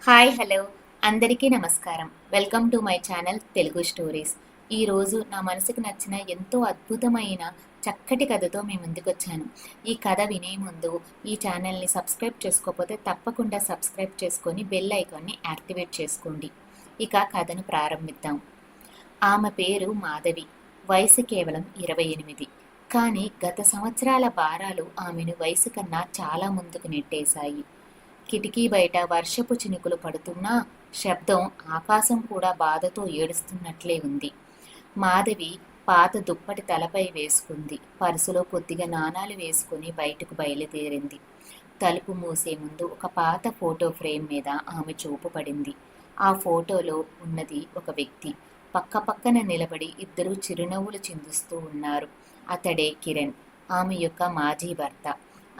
Hi hello అందరికీ నమస్కారం. Welcome to my channel Telugu stories. ఈరోజు నా మనసుకు నచ్చిన ఎంతో అద్భుతమైన చక్కటి కథతో మీ ముందుకొచ్చాను. ఈ కథ వినే ముందు ఈ ఛానల్ని సబ్స్క్రైబ్ చేసుకోకపోతే తప్పకుండా సబ్స్క్రైబ్ చేసుకొని బెల్ ఐకాన్ని యాక్టివేట్ చేసుకోండి. ఇక కథను ప్రారంభిద్దాం. ఆమె పేరు మాధవి. వయసు కేవలం 28. కానీ గత సంవత్సరాల భారాలు ఆమెను వయసు కన్నా చాలా ముందుకు నెట్టేశాయి. కిటికీ బయట వర్షపు చినుకులు పడుతున్నా శబ్దం ఆకాశం కూడా బాధతో ఏడుస్తున్నట్లే ఉంది. మాధవి పాత దుప్పటి తలపై వేసుకుంది. పర్సులో కొద్దిగా నాణాలు వేసుకుని బయటకు బయలుదేరింది. తలుపు మూసే ముందు ఒక పాత ఫోటో ఫ్రేమ్ మీద ఆమె చూపు పడింది. ఆ ఫోటోలో ఉన్నది ఒక వ్యక్తి. పక్కపక్కన నిలబడి ఇద్దరు చిరునవ్వులు చిందిస్తూ ఉన్నారు. అతడే కిరణ్, ఆమె యొక్క మాజీ భర్త.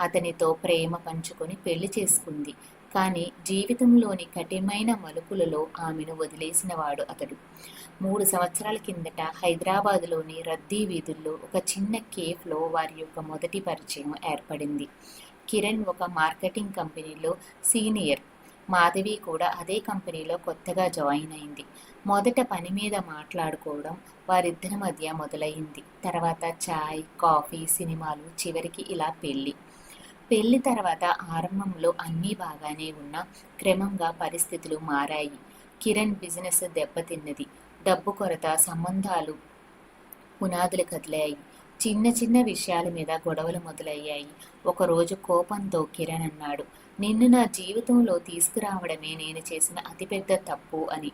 అతనితో ప్రేమ పంచుకొని పెళ్లి చేసుకుంది. కానీ జీవితంలోని కఠినమైన మలుపులలో ఆమెను వదిలేసినవాడు అతడు. 3 సంవత్సరాల కిందట హైదరాబాదులోని రద్దీ వీధుల్లో ఒక చిన్న కేఫ్లో వారి యొక్క మొదటి పరిచయం ఏర్పడింది. కిరణ్ ఒక మార్కెటింగ్ కంపెనీలో సీనియర్. మాధవి కూడా అదే కంపెనీలో కొత్తగా జాయిన్ అయింది. మొదట పని మీద మాట్లాడుకోవడం వారిద్దరి మధ్య మొదలైంది. తర్వాత చాయ్, కాఫీ, సినిమాలు, చివరికి ఇలా పెళ్లి తర్వాత ఆరంభంలో అన్నీ బాగానే ఉన్నా క్రమంగా పరిస్థితులు మారాయి. కిరణ్ బిజినెస్ దెబ్బతిన్నది. డబ్బు కొరత, సంబంధాలు పునాదులు కదిలాయి. చిన్న చిన్న విషయాల మీద గొడవలు మొదలయ్యాయి. ఒకరోజు కోపంతో కిరణ్ అన్నాడు, నిన్ను నా జీవితంలో తీసుకురావడమే నేను చేసిన అతిపెద్ద తప్పు అని.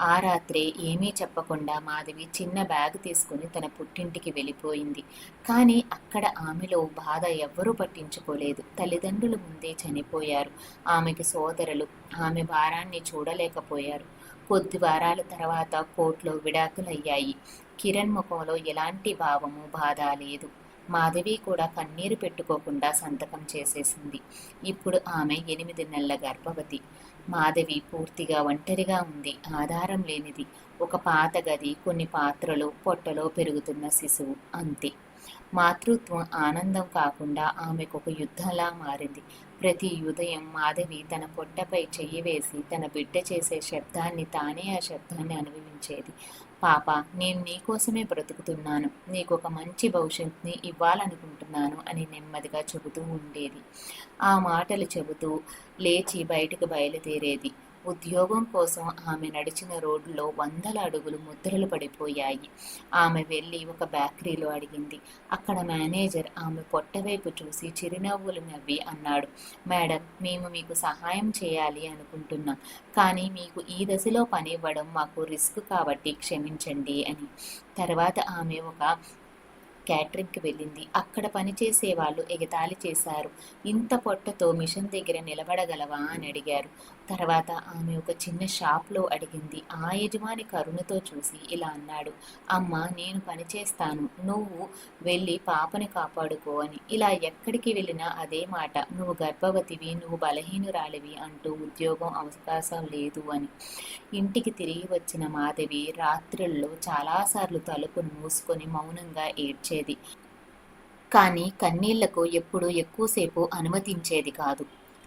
ఆ రాత్రే ఏమీ చెప్పకుండా మాధవి చిన్న బ్యాగ్ తీసుకుని తన పుట్టింటికి వెళ్ళిపోయింది. కానీ అక్కడ ఆమెలో బాధ ఎవ్వరూ పట్టించుకోలేదు. తల్లిదండ్రులు ముందే చనిపోయారు. ఆమెకి సోదరులు ఆమె భారాన్ని చూడలేకపోయారు. కొద్ది వారాల తర్వాత కోర్టులో విడాకులయ్యాయి. కిరణ్ ముఖంలో ఎలాంటి భావము, బాధ లేదు. మాధవి కూడా కన్నీరు పెట్టుకోకుండా సంతకం చేసేసింది. ఇప్పుడు ఆమె 8 నెలల గర్భవతి. మాధవి పూర్తిగా ఒంటరిగా ఉంది. ఆధారం లేనిది. ఒక పాత గది, కొన్ని పాత్రలు, పొట్టలో పెరుగుతున్న శిశువు, అంతే. మాతృత్వం ఆనందం కాకుండా ఆమెకు ఒక యుద్ధంలా మారింది. ప్రతి ఉదయం మాధవి తన పొట్టపై చెయ్యి వేసి తన బిడ్డ చేసే శబ్దాన్ని, తానే ఆ శబ్దాన్ని అనుభవించేది. పాప, నేను నీకోసమే బ్రతుకుతున్నాను, నీకు ఒక మంచి భవిష్యత్తుని ఇవ్వాలనుకుంటున్నాను అని నెమ్మదిగా చెబుతూ ఉండేది. ఆ మాటలు చెబుతూ లేచి బయటకు బయలుదేరేది. ఉద్యోగం కోసం ఆమె నడిచిన రోడ్డులో వందల అడుగులు ముద్రలు పడిపోయాయి. ఆమె వెళ్ళి ఒక బేకరీలో అడిగింది. అక్కడ మేనేజర్ ఆమె పొట్టవైపు చూసి చిరునవ్వులు నవ్వి అన్నాడు, మేడం, మేము మీకు సహాయం చేయాలి అనుకుంటున్నాం, కానీ మీకు ఈ దశలో పని ఇవ్వడం మాకు రిస్క్ కాబట్టి క్షమించండి అని. తర్వాత ఆమె ఒక క్యాటరింగ్కి వెళ్ళింది. అక్కడ పనిచేసే వాళ్ళు ఎగతాళి చేశారు. ఇంత పొట్టతో మిషన్ దగ్గర నిలబడగలవా అని అడిగారు. తర్వాత ఆమె ఒక చిన్న షాప్లో అడిగింది. ఆ యజమాని కరుణతో చూసి ఇలా అన్నాడు, అమ్మ, నేను పనిచేస్తాను, నువ్వు వెళ్ళి పాపని కాపాడుకో అని. ఇలా ఎక్కడికి వెళ్ళినా అదే మాట, నువ్వు గర్భవతివి, నువ్వు బలహీనురాలివి అంటూ ఉద్యోగం అవకాశం లేదు అని. ఇంటికి తిరిగి వచ్చిన మాధవి రాత్రుల్లో చాలాసార్లు తలుపును మూసుకొని మౌనంగా ఏడ్చేది. కానీ కన్నీళ్లకు ఎప్పుడూ ఎక్కువసేపు అనుమతించేది కాదు.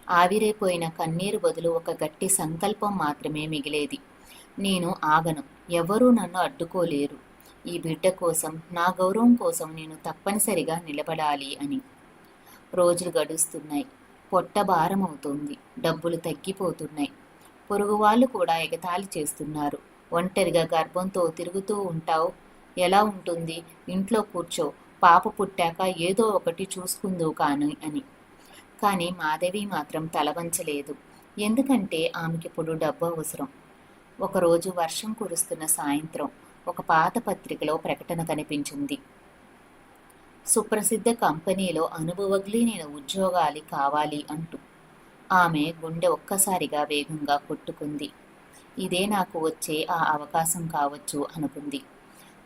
ఆవిరైపోయిన కన్నీరు బదులు ఒక గట్టి సంకల్పం మాత్రమే మిగిలేది. నేను ఆగను, ఎవరూ నన్ను అడ్డుకోలేరు. ఈ బిడ్డ కోసం, నా గౌరవం కోసం నేను తప్పనిసరిగా నిలబడాలి అని. రోజులు గడుస్తున్నాయి. పొట్ట భారమవుతోంది. డబ్బులు తగ్గిపోతున్నాయి. పొరుగువాళ్ళు కూడా ఎగతాళి చేస్తున్నారు. ఒంటరిగా గర్భంతో తిరుగుతూ ఉంటావు, ఎలా ఉంటుంది? ఇంట్లో కూర్చో, పాప పుట్టాక ఏదో ఒకటి చూసుకుందువు కాని అని. కానీ మాధవి మాత్రం తలవంచలేదు. ఎందుకంటే ఆమెకిప్పుడు డబ్బు అవసరం. ఒకరోజు వర్షం కురుస్తున్న సాయంత్రం ఒక పాత పత్రికలో ప్రకటన కనిపించింది. సుప్రసిద్ధ కంపెనీలో అనుభవజ్ఞులైన ఉద్యోగాలు కావాలి అంటూ. ఆమె గుండె ఒక్కసారిగా వేగంగా కొట్టుకుంది. ఇదే నాకు వచ్చే ఆ అవకాశం కావచ్చు అనుకుంది.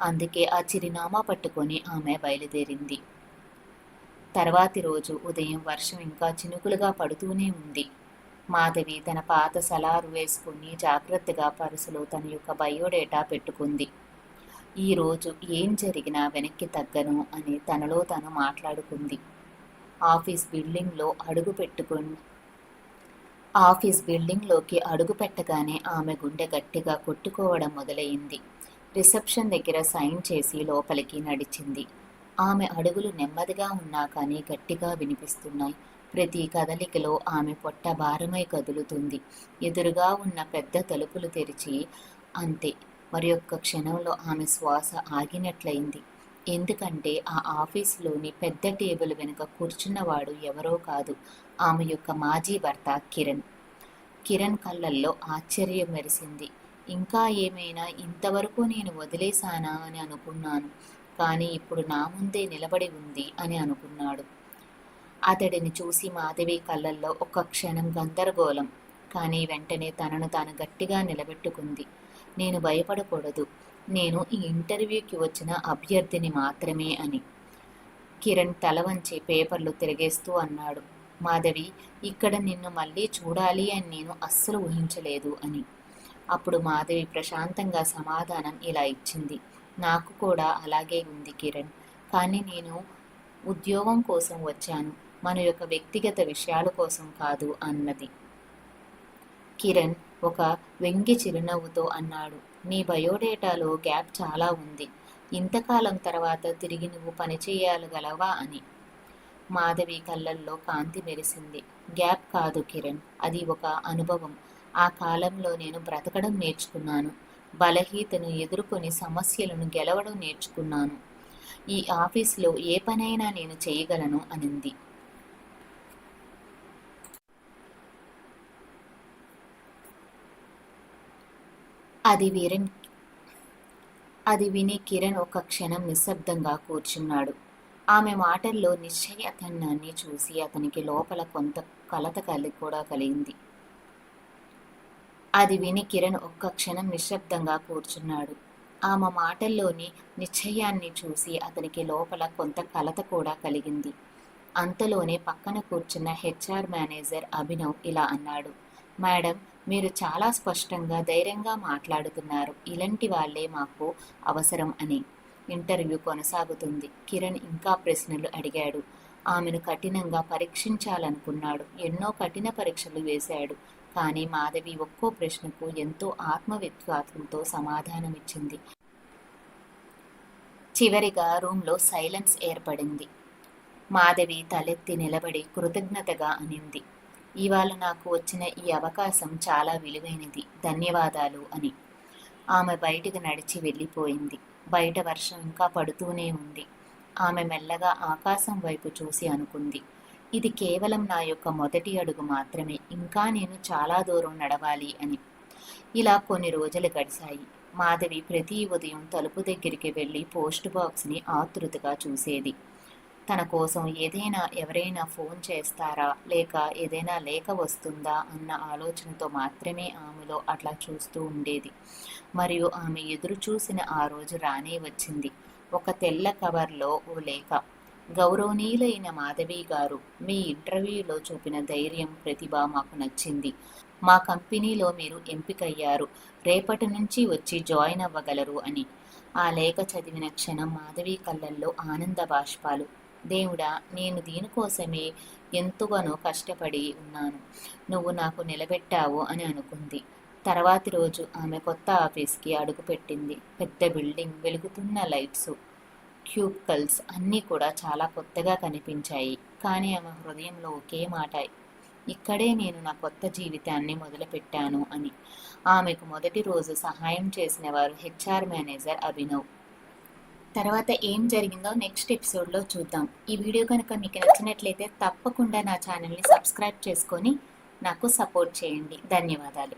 అందుకే ఆ చిరునామా పట్టుకొని ఆమె బయలుదేరింది. తర్వాతి రోజు ఉదయం వర్షం ఇంకా చినుకులుగా పడుతూనే ఉంది. మాధవి తన పాత సలారు వేసుకుని జాగ్రత్తగా పర్సులో తన యొక్క బయోడేటా పెట్టుకుంది. ఈరోజు ఏం జరిగినా వెనక్కి తగ్గను అని తనలో తను మాట్లాడుకుంది. ఆఫీస్ బిల్డింగ్లో అడుగు పెట్టుకుని ఆఫీస్ బిల్డింగ్లోకి అడుగు పెట్టగానే ఆమె గుండె గట్టిగా కొట్టుకోవడం మొదలయింది. రిసెప్షన్ దగ్గర సైన్ చేసి లోపలికి నడిచింది. ఆమె అడుగులు నెమ్మదిగా ఉన్నా కానీ గట్టిగా వినిపిస్తున్నాయి. ప్రతి కదలికలో ఆమె పొట్ట భారమై కదులుతుంది. ఎదురుగా ఉన్న పెద్ద తలుపులు తెరిచి అంతే. మరొక్క క్షణంలో ఆమె శ్వాస ఆగినట్లయింది. ఎందుకంటే ఆ ఆఫీసులోని పెద్ద టేబుల్ వెనుక కూర్చున్నవాడు ఎవరో కాదు, ఆమె యొక్క మాజీ భర్త కిరణ్. కిరణ్ కళ్ళల్లో ఆశ్చర్యం మెరిసింది. ఇంకా ఏమైనా ఇంతవరకు నేను వదిలేశానా అని అనుకున్నాను, కానీ ఇప్పుడు నా ముందే నిలబడి ఉంది అని అనుకున్నాడు. అతడిని చూసి మాధవి కళ్ళల్లో ఒక్క క్షణం గందరగోళం. కానీ వెంటనే తనను తాను గట్టిగా నిలబెట్టుకుంది. నేను భయపడకూడదు, నేను ఈ ఇంటర్వ్యూకి వచ్చిన అభ్యర్థిని మాత్రమే అని. కిరణ్ తల వంచి పేపర్లు తిరిగేస్తూ అన్నాడు. మాధవి, ఇక్కడ నిన్ను మళ్ళీ చూడాలి అని నేను అస్సలు ఊహించలేదు అని. అప్పుడు మాధవి ప్రశాంతంగా సమాధానం ఇలా ఇచ్చింది. నాకు కూడా అలాగే ఉంది కిరణ్, కానీ నేను ఉద్యోగం కోసం వచ్చాను, మన యొక్క వ్యక్తిగత విషయాల కోసం కాదు అన్నది. కిరణ్ ఒక వ్యంగ్య చిరునవ్వుతో అన్నాడు. నీ బయోడేటాలో గ్యాప్ చాలా ఉంది. ఇంతకాలం తర్వాత తిరిగి నువ్వు పనిచేయగలవా అని. మాధవి కళ్ళల్లో కాంతి మెరిసింది. గ్యాప్ కాదు కిరణ్, అది ఒక అనుభవం. ఆ కాలంలో నేను బ్రతకడం నేర్చుకున్నాను, బలహీనతను ఎదుర్కొని సమస్యలను గెలవడం నేర్చుకున్నాను. ఈ ఆఫీసులో ఏ పనైనా నేను చేయగలను అనింది. అది విని కిరణ్ ఒక క్షణం నిశ్శబ్దంగా కూర్చున్నాడు. ఆమె మాటల్లో నిశ్చయతనాన్ని చూసి అతనికి లోపల కొంత కలత కూడా కలిగింది. అది విని కిరణ్ ఒక్క క్షణం నిశ్శబ్దంగా కూర్చున్నాడు. ఆమె మాటల్లోని నిశ్చయాన్ని చూసి అతనికి లోపల కొంత కలత కూడా కలిగింది. అంతలోనే పక్కన కూర్చున్న హెచ్ఆర్ మేనేజర్ అభినవ్ ఇలా అన్నాడు. మేడం, మీరు చాలా స్పష్టంగా ధైర్యంగా మాట్లాడుతున్నారు. ఇలాంటి వాళ్ళే మాకు అవసరం అని. ఇంటర్వ్యూ కొనసాగుతుంది. కిరణ్ ఇంకా ప్రశ్నలు అడిగాడు. ఆమెను కఠినంగా పరీక్షించాలనుకున్నాడు. ఎన్నో కఠిన పరీక్షలు వేశాడు. కానీ మాధవి ఒక్కో ప్రశ్నకు ఎంతో ఆత్మవిశ్వాసంతో సమాధానమిచ్చింది. చివరిగా రూమ్లో సైలెన్స్ ఏర్పడింది. మాధవి తలెత్తి నిలబడి కృతజ్ఞతగా అనింది. ఇవాళ నాకు వచ్చిన ఈ అవకాశం చాలా విలువైనది, ధన్యవాదాలు అని. ఆమె బయటికి నడిచి వెళ్ళిపోయింది. బయట వర్షం ఇంకా పడుతూనే ఉంది. ఆమె మెల్లగా ఆకాశం వైపు చూసి అనుకుంది. ఇది కేవలం నా యొక్క మొదటి అడుగు మాత్రమే, ఇంకా నేను చాలా దూరం నడవాలి అని. ఇలా కొన్ని రోజులు గడిచాయి. మాధవి ప్రతి ఉదయం తలుపు దగ్గరికి వెళ్ళి పోస్ట్ బాక్స్ని ఆతృతగా చూసేది. తన కోసం ఎవరైనా ఫోన్ చేస్తారా, లేక ఏదైనా లేఖ వస్తుందా అన్న ఆలోచనతో మాత్రమే ఆమెలో అట్లా చూస్తూ ఉండేది. మరియు ఆమె ఎదురు చూసిన ఆ రోజు రానే వచ్చింది. ఒక తెల్ల కవర్లో ఓ లేఖ. గౌరవనీయులైన మాధవి గారు, మీ ఇంటర్వ్యూలో చూపిన ధైర్యం, ప్రతిభ మాకు నచ్చింది. మా కంపెనీలో మీరు ఎంపికయ్యారు. రేపటి నుంచి వచ్చి జాయిన్ అవ్వగలరు అని. ఆ లేఖ చదివిన క్షణం మాధవి కళ్ళల్లో ఆనంద బాష్పాలు. దేవుడా, నేను దీనికోసమే ఎంతగానో కష్టపడి ఉన్నాను, నువ్వు నాకు నిలబెట్టావు అని అనుకుంది. తర్వాతి రోజు ఆమె కొత్త ఆఫీస్కి అడుగుపెట్టింది. పెద్ద బిల్డింగ్, వెలుగుతున్న లైట్స్, క్యూబ్కల్స్ అన్నీ కూడా చాలా కొత్తగా కనిపించాయి. కానీ ఆమె హృదయంలో ఒకే మాట, ఇక్కడే నేను నా కొత్త జీవితాన్ని మొదలుపెట్టాను అని. ఆమెకు మొదటి రోజు సహాయం చేసిన వారు హెచ్ఆర్ మేనేజర్ అభినవ్. తర్వాత ఏం జరిగిందో నెక్స్ట్ ఎపిసోడ్లో చూద్దాం. ఈ వీడియో కనుక మీకు నచ్చినట్లయితే తప్పకుండా నా ఛానల్ని సబ్స్క్రైబ్ చేసుకొని నాకు సపోర్ట్ చేయండి. ధన్యవాదాలు.